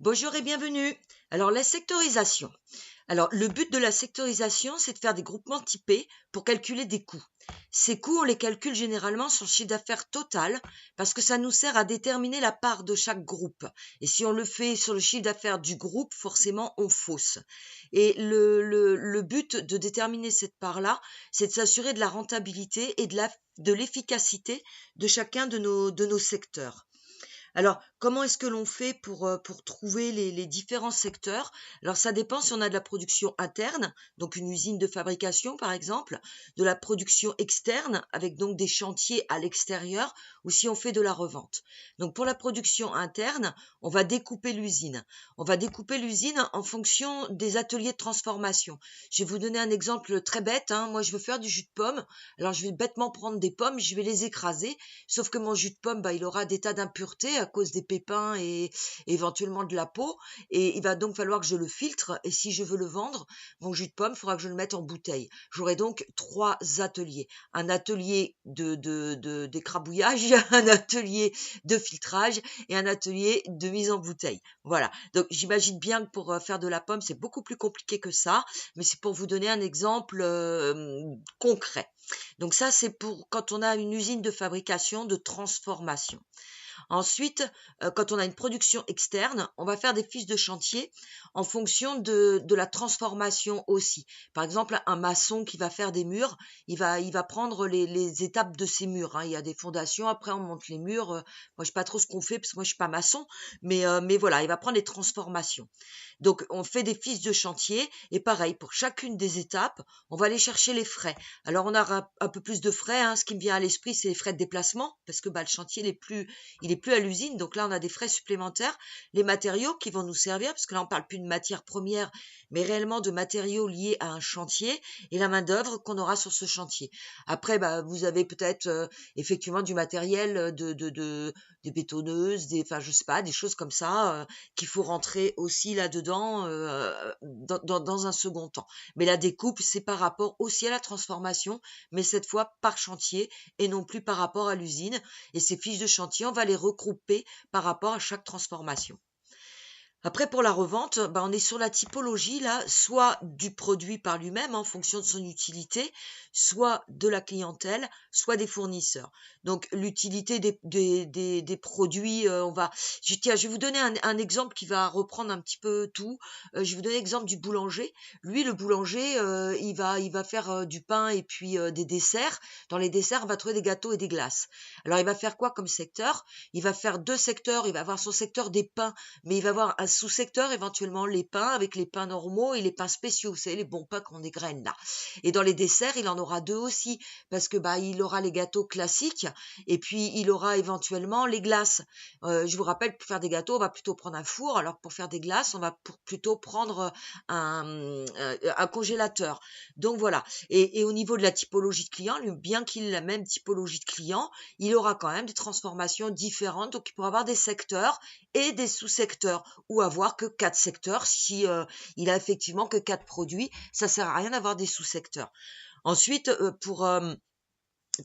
Bonjour et bienvenue. Alors, la sectorisation. Alors, le but de la sectorisation, c'est de faire des groupements typés pour calculer des coûts. Ces coûts, on les calcule généralement sur le chiffre d'affaires total parce que ça nous sert à déterminer la part de chaque groupe. Et si on le fait sur le chiffre d'affaires du groupe, forcément, on fausse. Et le but de déterminer cette part-là, c'est de s'assurer de la rentabilité et de l'efficacité de chacun de nos secteurs. Alors, comment est-ce que l'on fait pour trouver les différents secteurs? Alors, ça dépend si on a de la production interne, donc une usine de fabrication par exemple, de la production externe, avec donc des chantiers à l'extérieur, ou si on fait de la revente. Donc, pour la production interne, on va découper l'usine. On va découper l'usine en fonction des ateliers de transformation. Je vais vous donner un exemple très bête, hein. Moi, je veux faire du jus de pomme. Alors, je vais bêtement prendre des pommes, je vais les écraser. Sauf que mon jus de pomme, il aura des tas d'impuretés à cause des pépins et éventuellement de la peau. Et il va donc falloir que je le filtre. Et si je veux le vendre, mon jus de pomme, il faudra que je le mette en bouteille. J'aurai donc 3 ateliers. Un atelier d'écrabouillage, un atelier de filtrage et un atelier de mise en bouteille. Voilà. Donc, j'imagine bien que pour faire de la pomme, c'est beaucoup plus compliqué que ça. Mais c'est pour vous donner un exemple concret. Donc ça, c'est pour quand on a une usine de fabrication, de transformation. Ensuite, quand on a une production externe, on va faire des fiches de chantier en fonction de la transformation aussi. Par exemple, un maçon qui va faire des murs, il va prendre les étapes de ces murs, hein. Il y a des fondations, après on monte les murs. Moi, je sais pas trop ce qu'on fait parce que moi, je suis pas maçon, mais voilà, il va prendre les transformations. Donc, on fait des fiches de chantier et pareil, pour chacune des étapes, on va aller chercher les frais. Alors, on a un peu plus de frais, hein. Ce qui me vient à l'esprit, c'est les frais de déplacement parce que le chantier il est plus à l'usine, donc là on a des frais supplémentaires, les matériaux qui vont nous servir, parce que là on parle plus de matières premières, mais réellement de matériaux liés à un chantier, et la main d'œuvre qu'on aura sur ce chantier. Après, vous avez peut-être effectivement du matériel des bétonneuses, enfin je sais pas, des choses comme ça qu'il faut rentrer aussi là-dedans dans un second temps. Mais la découpe, c'est par rapport aussi à la transformation, mais cette fois par chantier et non plus par rapport à l'usine. Et ces fiches de chantier, on va les regrouper par rapport à chaque transformation. Après, pour la revente, on est sur la typologie, là, soit du produit par lui-même en fonction de son utilité, soit de la clientèle, soit des fournisseurs. Donc, l'utilité des produits, tiens, je vais vous donner un exemple qui va reprendre un petit peu tout. Je vais vous donner l'exemple du boulanger. Lui, le boulanger, il va faire du pain et puis des desserts. Dans les desserts, on va trouver des gâteaux et des glaces. Alors, il va faire quoi comme secteur? Il va faire 2 secteurs. Il va avoir son secteur des pains, mais il va avoir un sous-secteur, éventuellement les pains, avec les pains normaux et les pains spéciaux, vous savez, les bons pains qu'on dégraine là. Et dans les desserts, il en aura 2 aussi, parce que il aura les gâteaux classiques, et puis il aura éventuellement les glaces. Je vous rappelle que pour faire des gâteaux, on va plutôt prendre un four, alors que pour faire des glaces, on va plutôt prendre un congélateur. Donc voilà. Et au niveau de la typologie de client, bien qu'il ait la même typologie de client, il aura quand même des transformations différentes, donc il pourra avoir des secteurs et des sous-secteurs, ou avoir que 4 secteurs si il a effectivement que 4 produits, ça sert à rien d'avoir des sous-secteurs. Ensuite,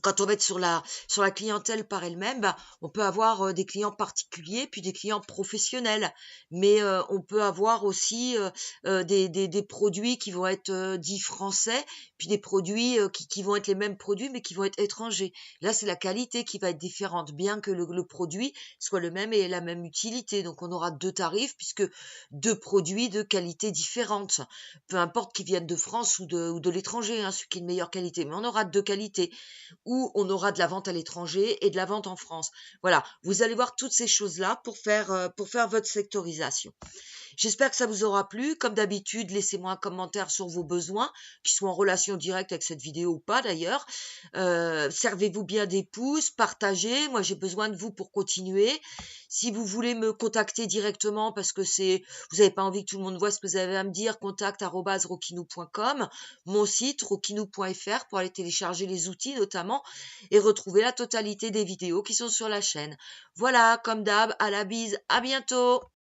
quand on va être sur la clientèle par elle-même, on peut avoir des clients particuliers puis des clients professionnels, mais on peut avoir aussi des produits qui vont être dits français, puis des produits qui vont être les mêmes produits mais qui vont être étrangers. Là, c'est la qualité qui va être différente, bien que le produit soit le même et ait la même utilité. Donc, on aura 2 tarifs puisque 2 produits de qualité différente, peu importe qu'ils viennent de France ou de l'étranger, hein, celui qui est de meilleure qualité, mais on aura 2 qualités, où on aura de la vente à l'étranger et de la vente en France. Voilà, vous allez voir toutes ces choses-là pour faire votre sectorisation. J'espère que ça vous aura plu. Comme d'habitude, laissez-moi un commentaire sur vos besoins, qui soient en relation directe avec cette vidéo ou pas d'ailleurs. Servez-vous bien des pouces, partagez. Moi, j'ai besoin de vous pour continuer. Si vous voulez me contacter directement parce que vous n'avez pas envie que tout le monde voit ce que vous avez à me dire, contact@rockinou.com, mon site rockinou.fr pour aller télécharger les outils notamment et retrouver la totalité des vidéos qui sont sur la chaîne. Voilà, comme d'hab, à la bise, à bientôt.